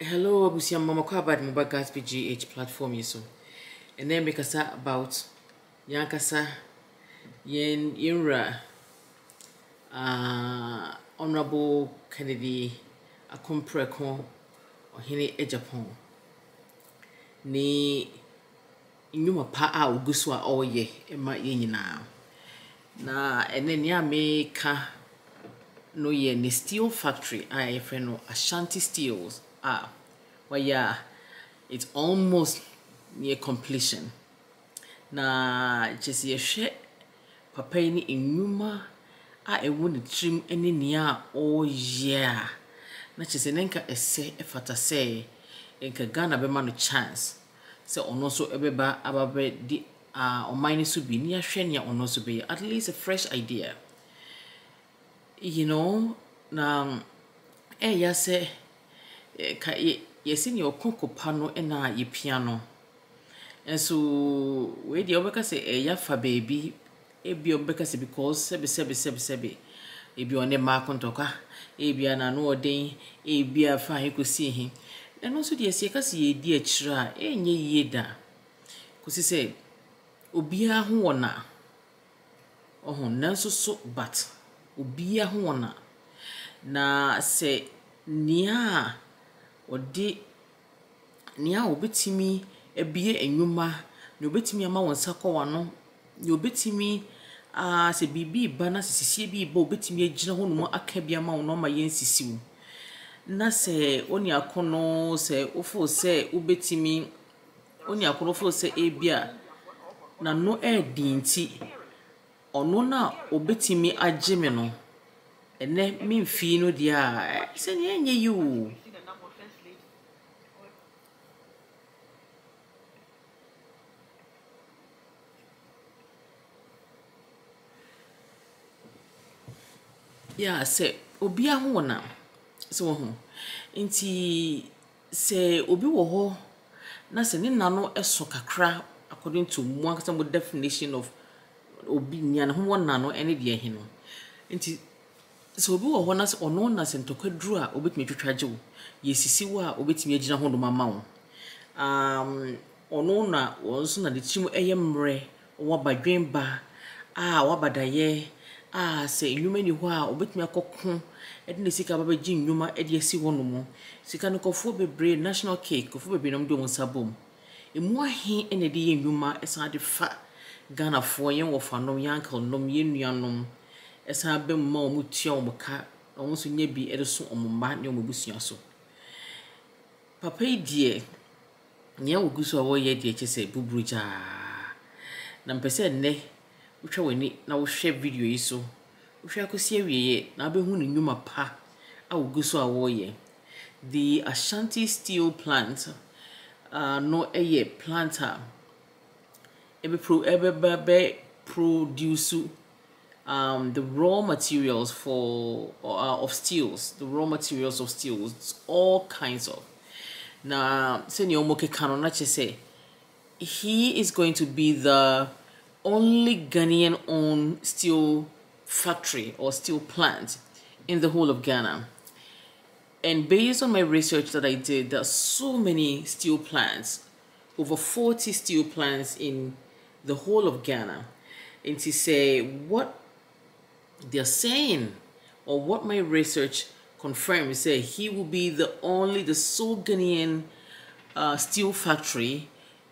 Hello, Abusia Mama Kwabad Mubagas PGH platform yiso. And then because about Yankasa Yen Ira Honorable Kennedy Akompreko Ohene Agyapong ni nyuma pa a ugusu a oye ema ye nyina na ene ni ameka no ye ni steel factory a yefreno Ashanti Steels well yeah, it's almost near completion na just ye hwe papa ni enyuma a ewo ne trim ene nia oh yeah na chese nenka ese efata say enka Ghana be ma no chance say ono so ebeba ababe di omani so bi ni ahwe nia ono so be at least a fresh idea, you know. Na ya say ka yesi ni okokopa no na ye piano enso we dey obeka say ya fa baby ebi obeka say because sebe ebi one ma kontoka ebi ana no oden ebi afa hekosi hi eno so dey say ka say ye di akira enye yeda kosi say obia ho wona ohun nanso so but obia ho wona na say nia odi nia obetimi ebie enwuma na obetimi ama wonsa kwa no na obetimi se bibi ba na sisisie bi ba obetimi agina ho no aka bia ma wo ma yensisiw na se oni akono se ofo se obetimi oni akono ofo se ebia na no edinti ono na obetimi agime no ene memfi no dia se ne enye you. Yeah, say obia ho wona so ho nti say obi wo ho na se ne nano eso kakra according to some definition of obi nya ho wona no ene de he no nti so obi wo ho na se ono na se ntokwaduru a obetimi twetwaje wo yesisi wo a obetimi agina ho do mama wo ono na wonso na de chim eyemre wo badwen ba wabadaye say enwuma ni ho a obetumi akokko ede ne sika baba gi enwuma ede asi wono mo sika no kofo bebre national cake kofo bebre nam do mo sabom emu ahe ene de ye enwuma esa de fa Ghana fo yen wo fa no yankal nom ye nuanom esa be mma o mutua o ka o so nya bi ede so omma ne o mabusua so papa die ne wo guso a wo ye de chese bubruja na mpese ne utwa wani na wo hwe video yi so uhwe akosi awieye na abehu ne nyuma pa a woguso a wo ye the Ashanti Steel plant no eye planter ebe produce the raw materials for of steels, the raw materials of steels, all kinds of. Na senior moke kano na say he is going to be the only Ghanaian owned steel factory or steel plant in the whole of Ghana. And based on my research that I did, there are so many steel plants, over 40 steel plants in the whole of Ghana. And to say what they're saying or what my research confirms, say he will be the sole Ghanaian steel factory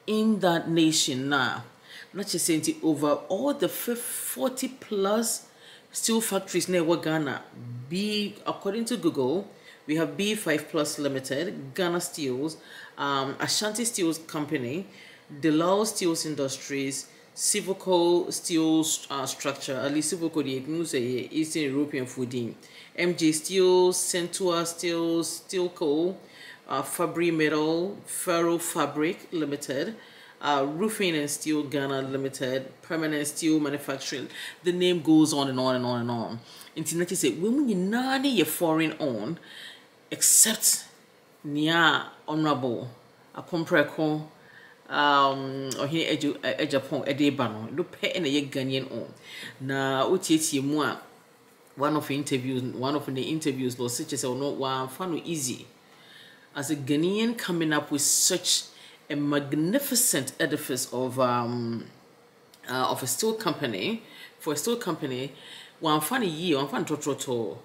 in that nation now. Not just saying over all the 40 plus steel factories near Ghana. According to Google, we have B5 Plus Limited, Ghana Steels, Ashanti Steels Company, Delao Steels Industries, Civico Steel Structure, at least Civico the Eastern European fooding, MJ Steels, Centua Steels, Steelco, Fabri Metal, Ferro Fabric Limited, Roofing and Steel Ghana Limited, Permanent Steel Manufacturing. The name goes on and on and on and on. Internet say women you foreign owned except near honorable Akompreko Ohene Agyapong edeba no do pe na ye Ghanaian own. Na otietie mu a one of the interviews was such as no one fun easy as a Ghanaian coming up with such a magnificent edifice of a steel company, for a steel company, one funny year, one fun totroto.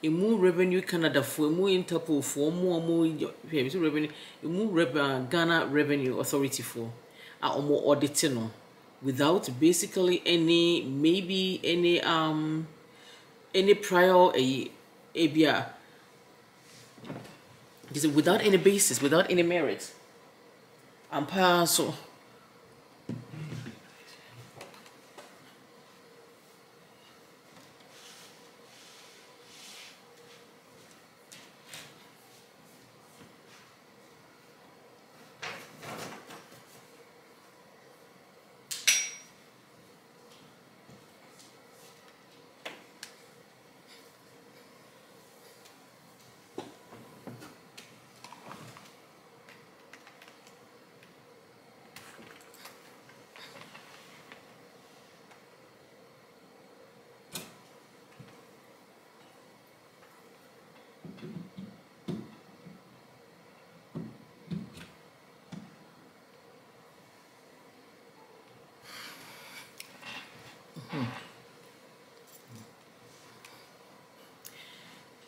Emu revenue Canada for emu Interpol for more revenue, Ghana Revenue Authority for more auditing without basically any maybe any prior abia without any basis, without any merit. And so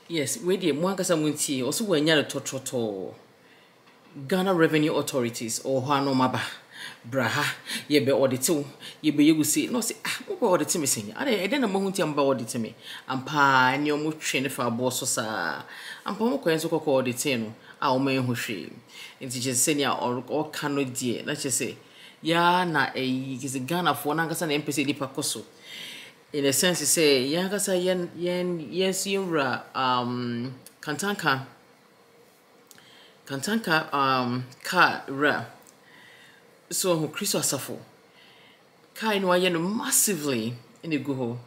yes, we did Mwankasa Munti, also when you're totroto Ghana Revenue Authorities or Hano Maba Braha, ye be auditu, ye be you see, no say, what audit me saying? I didn't know who am audit me, and pa and your much train for boss, and Pomo Quenso auditino, our man who shame. And teachers senior or canoe dear, let's just say, ya na is a Ghana for Nangasan MPC di Pacoso. In a sense, you say, Yangasa yes, you're Kantanka car ra. So Chris was suffer. Car in Wayan massively in the go.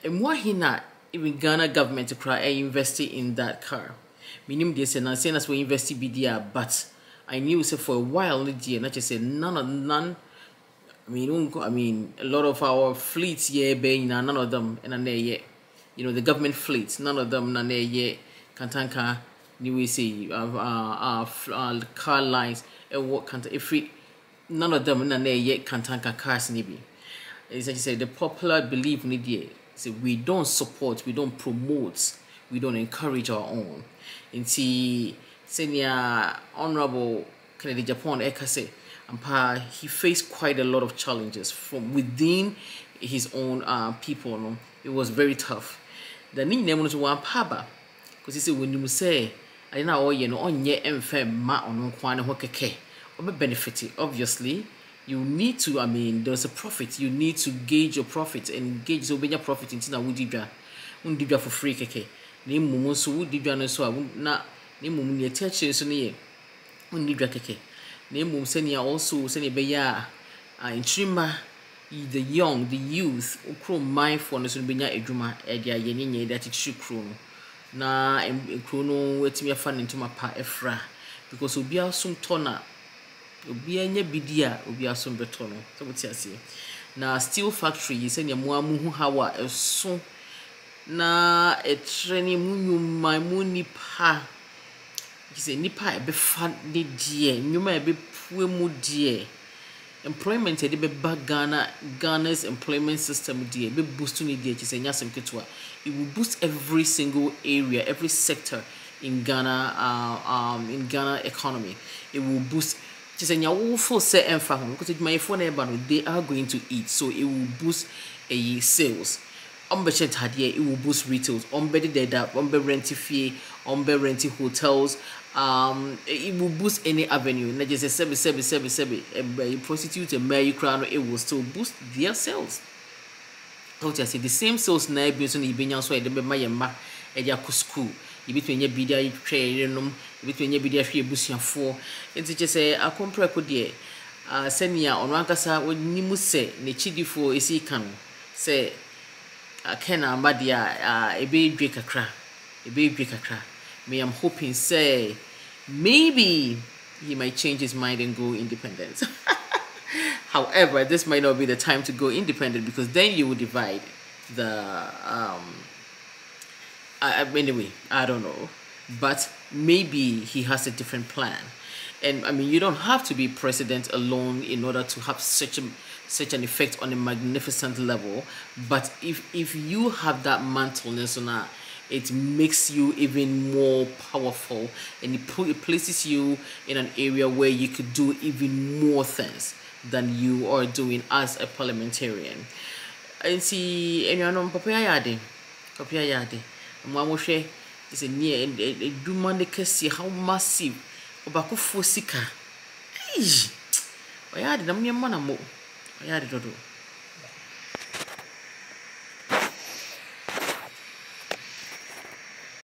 And why he not even Ghana government to cry investing in that car. Minimum this and saying as we invest BDR, but I knew say for a while not just say none. I mean, a lot of our fleets, none of them, and yet, the government fleets, none of them, none yet, Kantanka, we say, car lines, and what can't, if none of them, none yet, Kantanka cars, nibi. It's like you say, the popular belief, Nidia, say, we don't support, we don't promote, we don't encourage our own. And see, senior honorable Kennedy Japan, Ekase, and he faced quite a lot of challenges from within his own people. No? It was very tough. The name was one paba, because he said when you say, I know on ye enfem ma on one hokeke, or benefit. Obviously, you need to. I mean, there's a profit. You need to gauge your profit and gauge your profit into na wudibra for free keke. Name mumu so wudibra no so na name mumu ye teacher so ne wudibra keke. Name senior also senior beya in trimma the young, the youth, ukro mindful no so benya edwuma edia yenye that it should krono na krono wetimi afa into my pa efra because obi asum tona obi anya bidia obi asum beto no so what you say na steel factory senior mo amu hawa eso na etreni munyu maimuni pa say nipa ebe fa de die nyuma ebe pue mu die employment ede be Ghana's employment system die be boost ni die say nyasem ketwa it will boost every single area, every sector in Ghana economy. It will boost say nya wo full say emfa ho because my phone eba no they are going to eat, so it will boost a sales. It will boost retails. Rent fee, rent hotels. It will boost any avenue. Not just a prostitute, a Mary Crown, it will still boost their sales. How to say the same sales na be so ni benya so e de be ma yemma e dia ko school e betwen nya bidia twayenom e betwen nya bidia hwe busuafo enti che say akompra ko de senia ono ankasa woni mu se ne chidifo esi kan say akena ambadia e be dwe kakra me I'm hoping say maybe he might change his mind and go independent. However, this might not be the time to go independent because then you will divide the anyway, I don't know. But maybe he has a different plan. And I mean, you don't have to be president alone in order to have such an effect on a magnificent level. But if you have that mantle, it makes you even more powerful, and it places you in an area where you could do even more things than you are doing as a parliamentarian. And see, and you know, Papa Yade, Mamoshe is a near a do man see how massive Obako Fosika. Hey, Oyade, I'm your man. Oyade, Dodo.